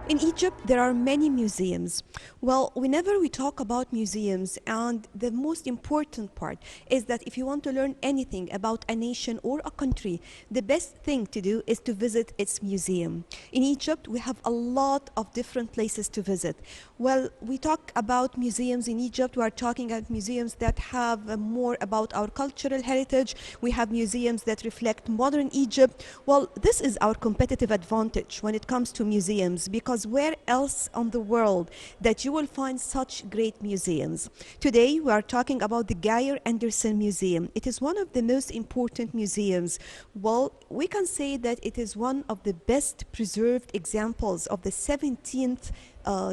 In Egypt, there are many museums. Well, whenever we talk about museums, and the most important part is that if you want to learn anything about a nation or a country, the best thing to do is to visit its museum. In Egypt, we have a lot of different places to visit. Well, we talk about museums in Egypt, we are talking about museums that have more about our cultural heritage. We have museums that reflect modern Egypt. Well, this is our competitive advantage when it comes to museums because where else on the world that you will find such great museums? Today we are talking about the Geyer Anderson Museum. It is one of the most important museums. Well, we can say that it is one of the best preserved examples of the 17th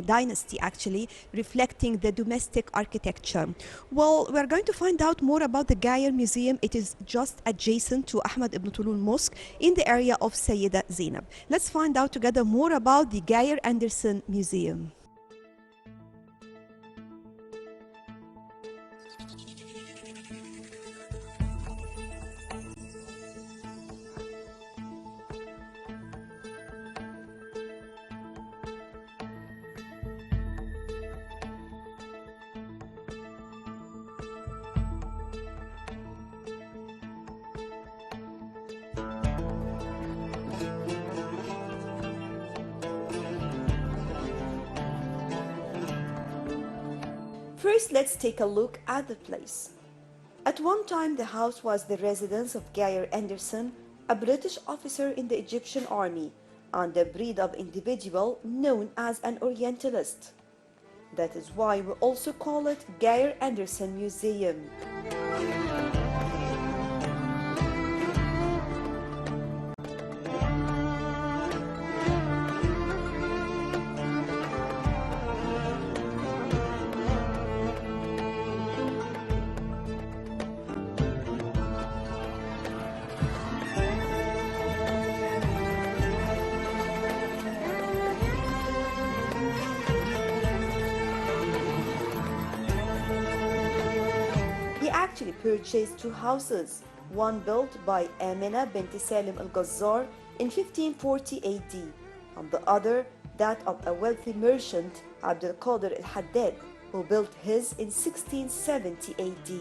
dynasty, actually reflecting the domestic architecture. Well, we're going to find out more about the Geyer Museum. It is just adjacent to Ahmed ibn Tulun Mosque in the area of Sayyida Zainab. Let's find out together more about the Geyer Anderson Museum. First, let's take a look at the place. At one time, the house was the residence of Geyer Anderson, a British officer in the Egyptian army and a breed of individual known as an Orientalist. That is why we also call it Geyer Anderson Museum. He actually purchased two houses, one built by Amina bint Salim al-Ghazar in 1540 AD, and the other that of a wealthy merchant, Abd al-Qadir al-Haddad, who built his in 1670 AD.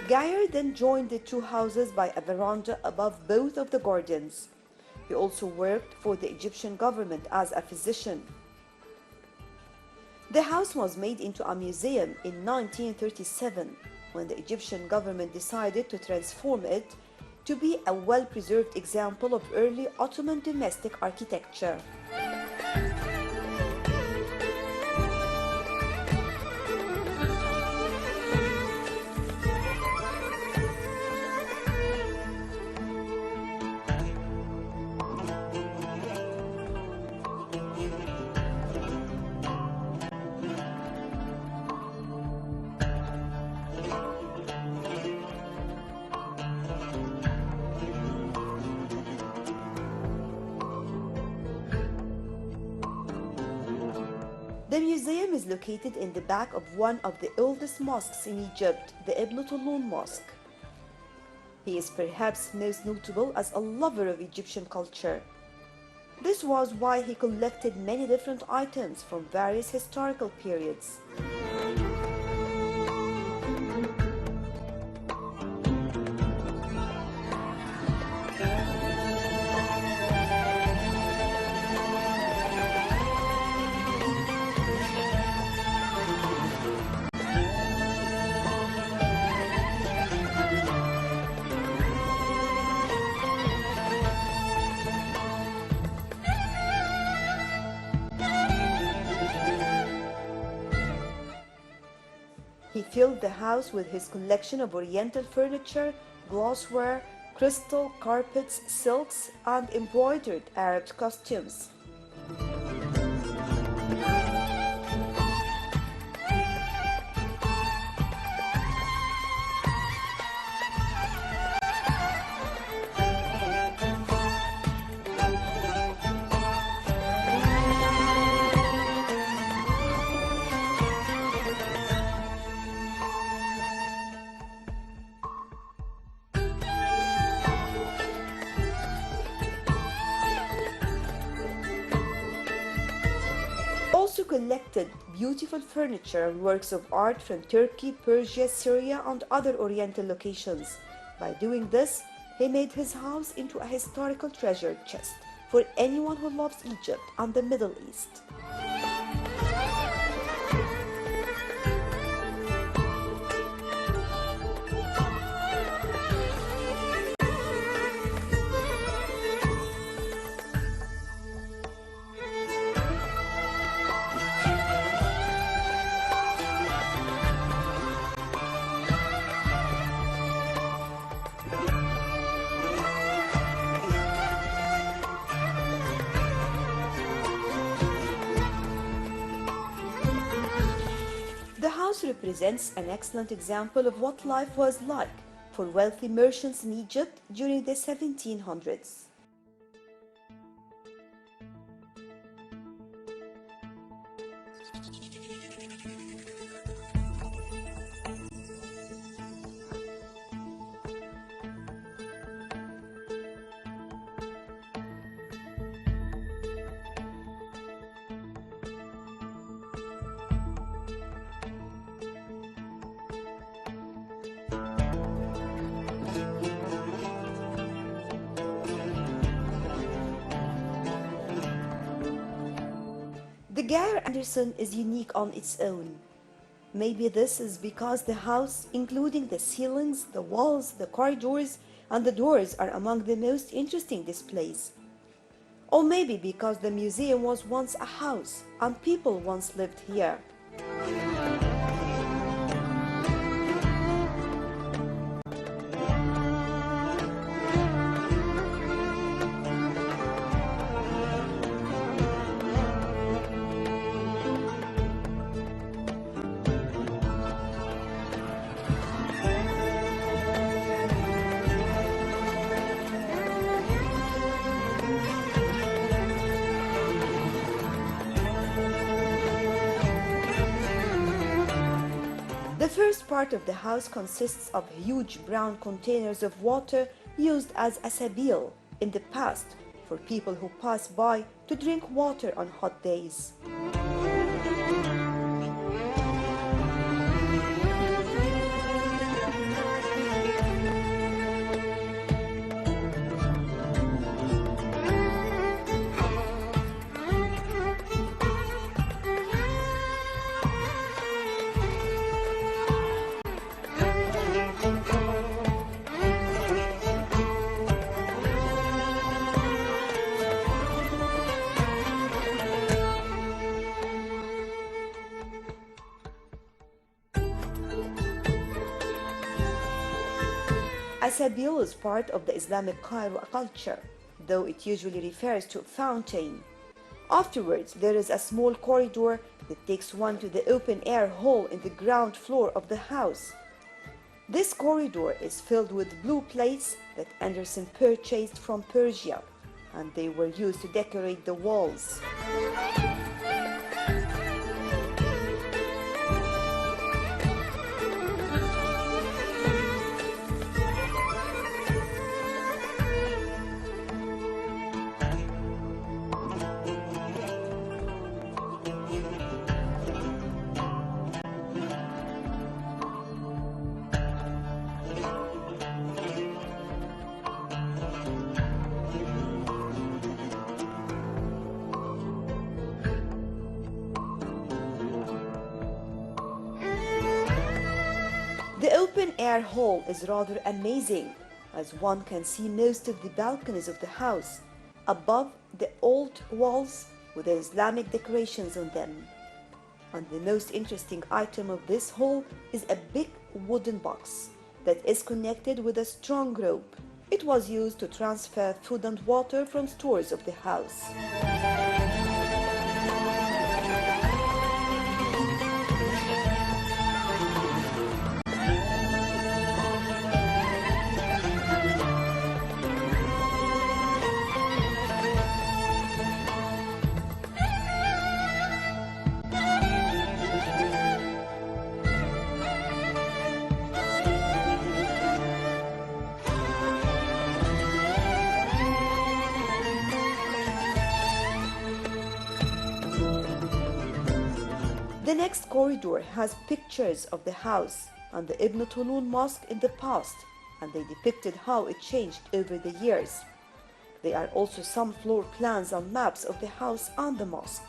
Geyer then joined the two houses by a veranda above both of the gardens. He also worked for the Egyptian government as a physician. The house was made into a museum in 1937 when the Egyptian government decided to transform it to be a well-preserved example of early Ottoman domestic architecture. The museum is located in the back of one of the oldest mosques in Egypt, the Ibn Tulun Mosque. He is perhaps most notable as a lover of Egyptian culture. This was why he collected many different items from various historical periods. He filled the house with his collection of Oriental furniture, glassware, crystal carpets, silks, and embroidered Arab costumes. Also collected beautiful furniture and works of art from Turkey, Persia, Syria, and other Oriental locations. By doing this, he made his house into a historical treasure chest for anyone who loves Egypt and the Middle East. The house represents an excellent example of what life was like for wealthy merchants in Egypt during the 1700s. The Geyer Anderson is unique on its own. Maybe this is because the house, including the ceilings, the walls, the corridors, and the doors, are among the most interesting displays. Or maybe because the museum was once a house and people once lived here. The first part of the house consists of huge brown containers of water used as a sabil in the past for people who pass by to drink water on hot days. A sabil is part of the Islamic Cairo culture, though it usually refers to a fountain. Afterwards, there is a small corridor that takes one to the open-air hall in the ground floor of the house. This corridor is filled with blue plates that Anderson purchased from Persia, and they were used to decorate the walls. The open-air hall is rather amazing, as one can see most of the balconies of the house, above the old walls with the Islamic decorations on them. And the most interesting item of this hall is a big wooden box that is connected with a strong rope, It was used to transfer food and water from stores of the house. The next corridor has pictures of the house and the Ibn Tulun Mosque in the past, and they depicted how it changed over the years. There are also some floor plans and maps of the house and the mosque.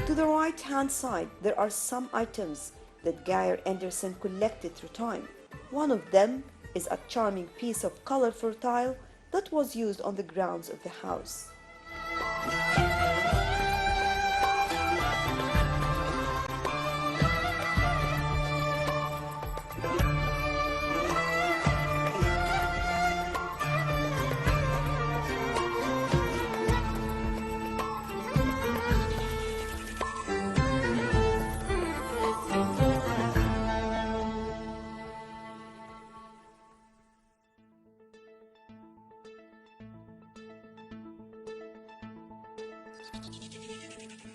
To the right-hand side, there are some items that Geyer Anderson collected through time. One of them is a charming piece of colorful tile that was used on the grounds of the house.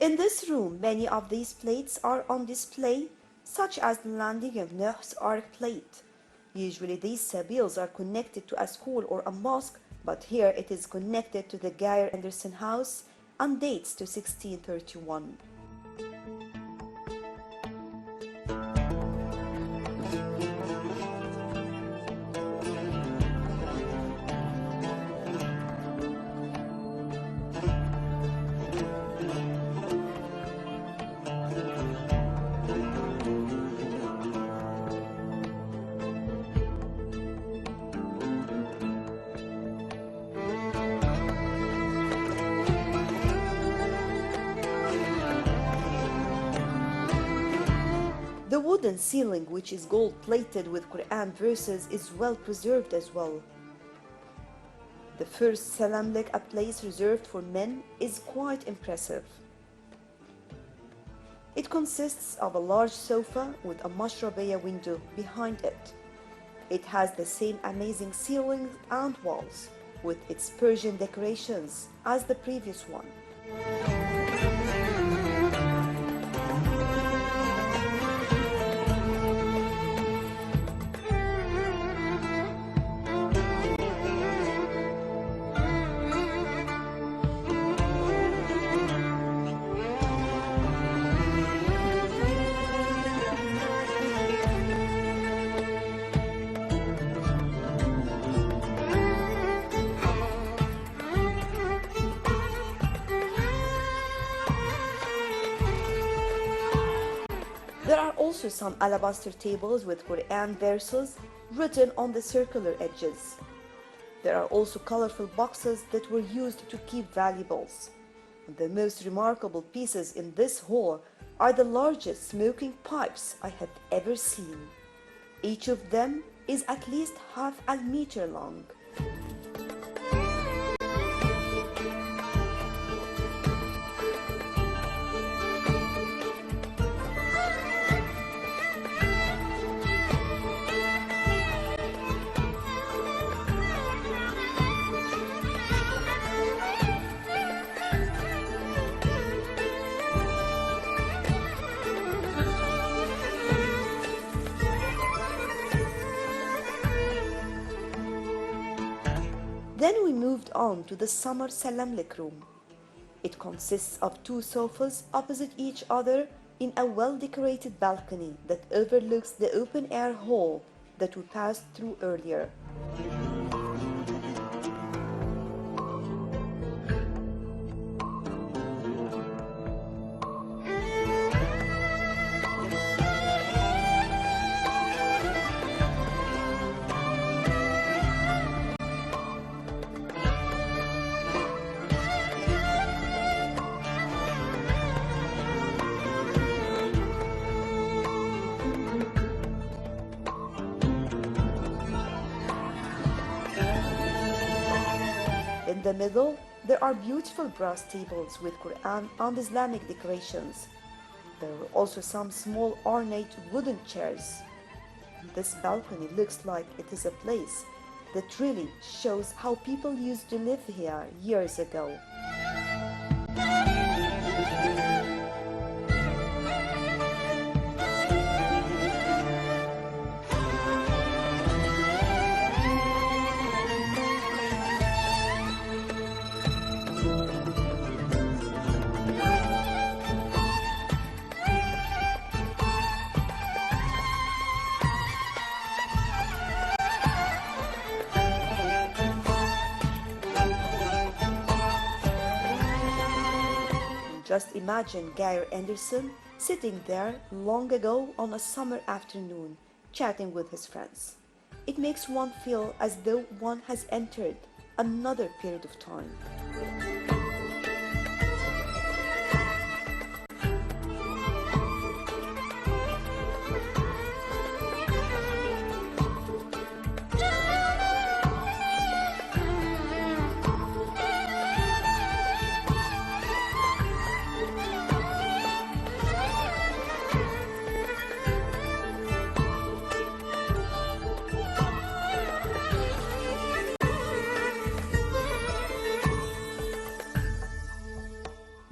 In this room, many of these plates are on display, such as the landing of Nuh's Ark plate. Usually these sabils are connected to a school or a mosque, but here it is connected to the Geyer Anderson house and dates to 1631. The wooden ceiling, which is gold-plated with Quran verses, is well preserved as well. The first salamlik, a place reserved for men, is quite impressive. It consists of a large sofa with a mashrabiyya window behind it. It has the same amazing ceiling and walls, with its Persian decorations as the previous one. There are also some alabaster tables with Quran verses written on the circular edges. There are also colorful boxes that were used to keep valuables. The most remarkable pieces in this hall are the largest smoking pipes I have ever seen. Each of them is at least half a meter long. Then we moved on to the summer salamlik room. It consists of two sofas opposite each other in a well-decorated balcony that overlooks the open-air hall that we passed through earlier. In the middle, there are beautiful brass tables with Quran and Islamic decorations. There are also some small ornate wooden chairs. This balcony looks like it is a place that really shows how people used to live here years ago. Just imagine Geir Anderson sitting there long ago on a summer afternoon, chatting with his friends. It makes one feel as though one has entered another period of time.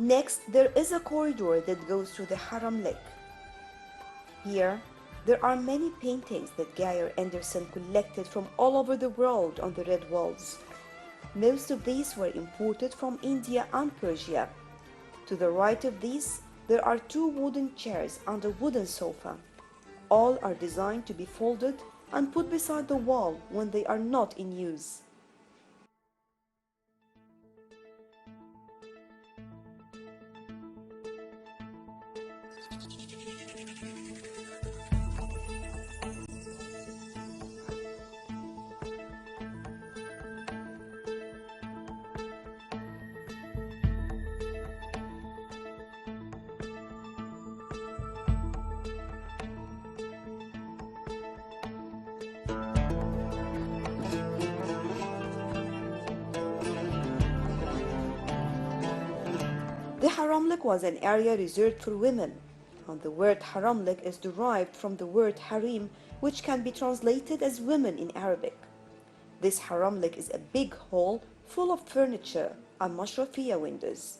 Next, there is a corridor that goes through the Haram Lake. Here, there are many paintings that Geir Anderson collected from all over the world on the red walls. Most of these were imported from India and Persia. To the right of these, there are two wooden chairs and a wooden sofa. All are designed to be folded and put beside the wall when they are not in use. The Haramlik was an area reserved for women, and the word Haramlik is derived from the word harim, which can be translated as women in Arabic. This Haramlik is a big hall full of furniture and mashrafiyya windows.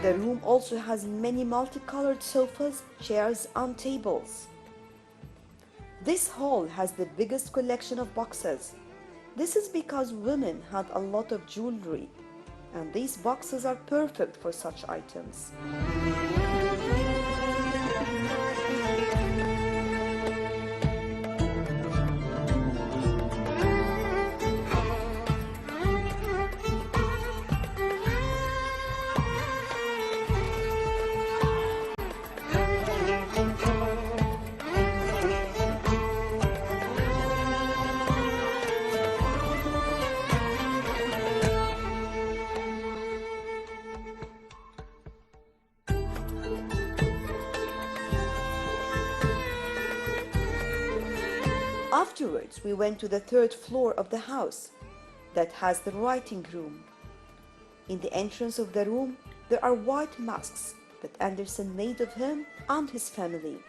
The room also has many multicolored sofas, chairs, and tables. This hall has the biggest collection of boxes. This is because women had a lot of jewelry, and these boxes are perfect for such items. Afterwards, we went to the third floor of the house that has the writing room. In the entrance of the room, there are white masks that Andersen made of him and his family.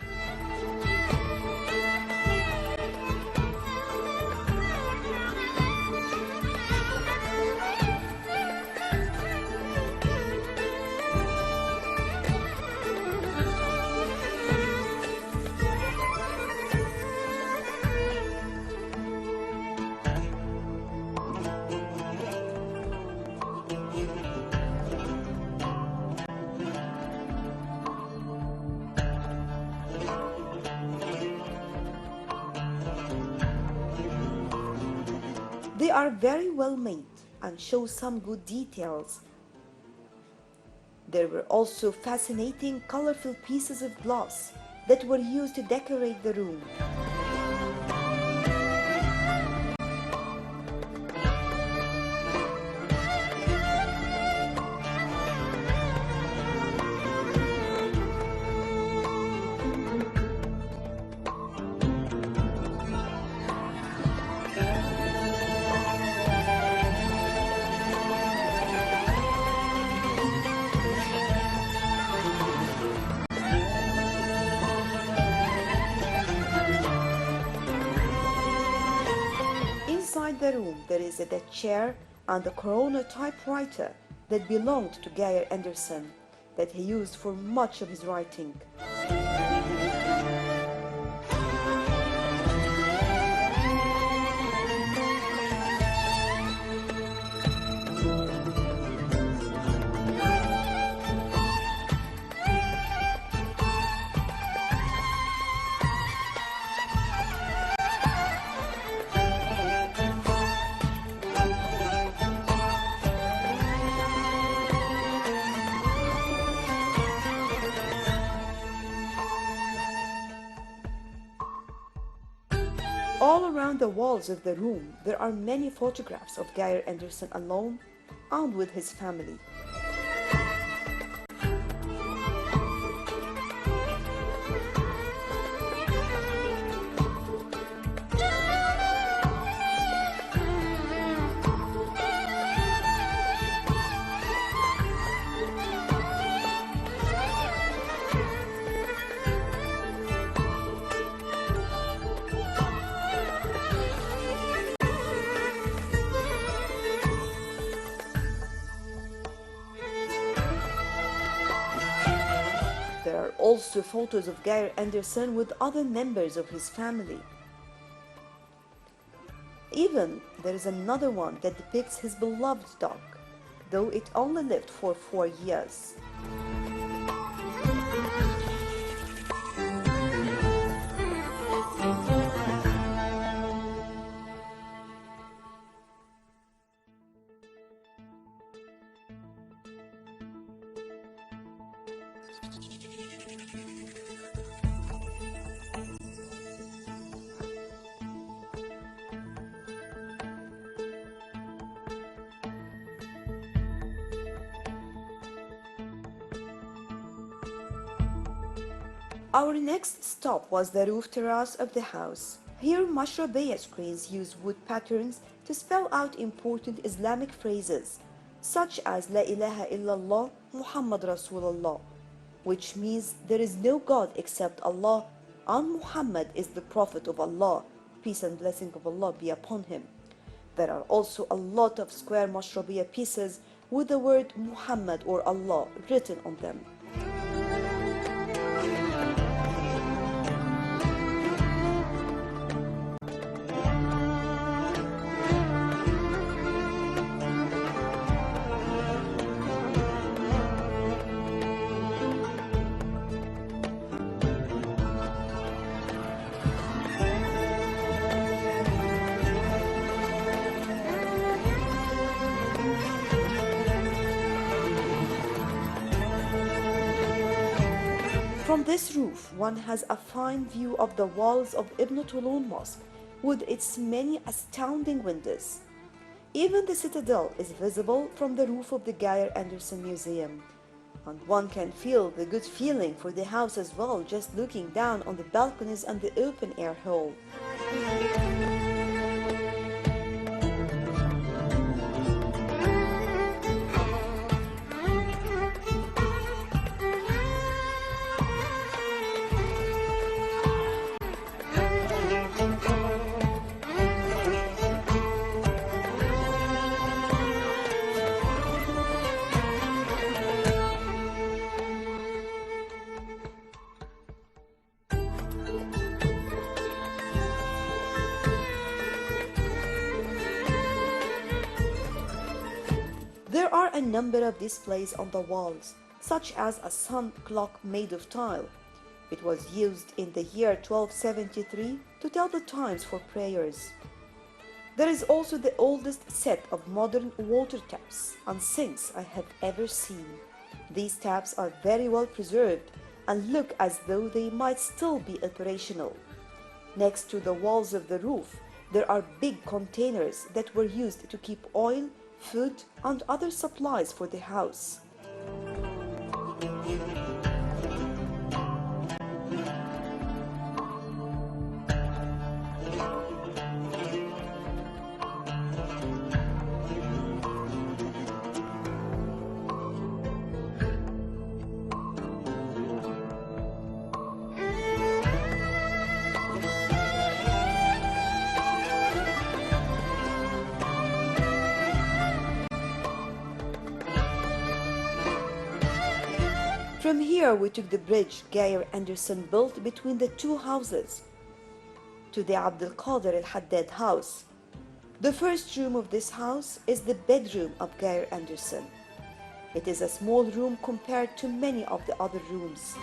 They are very well made and show some good details. There were also fascinating, colorful pieces of glass that were used to decorate the room. Inside the room, there is a deck chair and a Corona typewriter that belonged to Geir Andersen that he used for much of his writing. All around the walls of the room, there are many photographs of Geir Andersen alone and with his family. There are also photos of Geir Andersen with other members of his family. Even there is another one that depicts his beloved dog, though it only lived for 4 years. Our next stop was the roof terrace of the house. Here, Mashrabeya screens use wood patterns to spell out important Islamic phrases, such as La ilaha illallah Muhammad Rasulullah, which means there is no God except Allah, and Muhammad is the Prophet of Allah, peace and blessing of Allah be upon him. There are also a lot of square Mashrabeya pieces with the word Muhammad or Allah written on them. From this roof, one has a fine view of the walls of Ibn Tulun Mosque with its many astounding windows. Even the citadel is visible from the roof of the Geir Andersen Museum. And one can feel the good feeling for the house as well just looking down on the balconies and the open air hall. a number of displays on the walls, such as a sun clock made of tile. It was used in the year 1273 to tell the times for prayers. There is also the oldest set of modern water taps and sinks I have ever seen. These taps are very well preserved and look as though they might still be operational. Next to the walls of the roof, there are big containers that were used to keep oil, food, and other supplies for the house. From here we took the bridge Geyer Anderson built between the two houses to the Abdul Qadir al-Haddad house. The first room of this house is the bedroom of Geyer Anderson. It is a small room compared to many of the other rooms.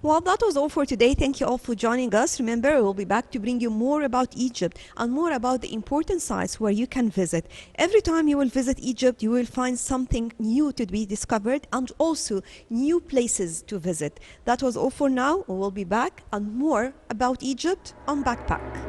Well, that was all for today. Thank you all for joining us. Remember, we'll be back to bring you more about Egypt and more about the important sites where you can visit. Every time you will visit Egypt, you will find something new to be discovered and also new places to visit. That was all for now. We'll be back and more about Egypt on Backpack.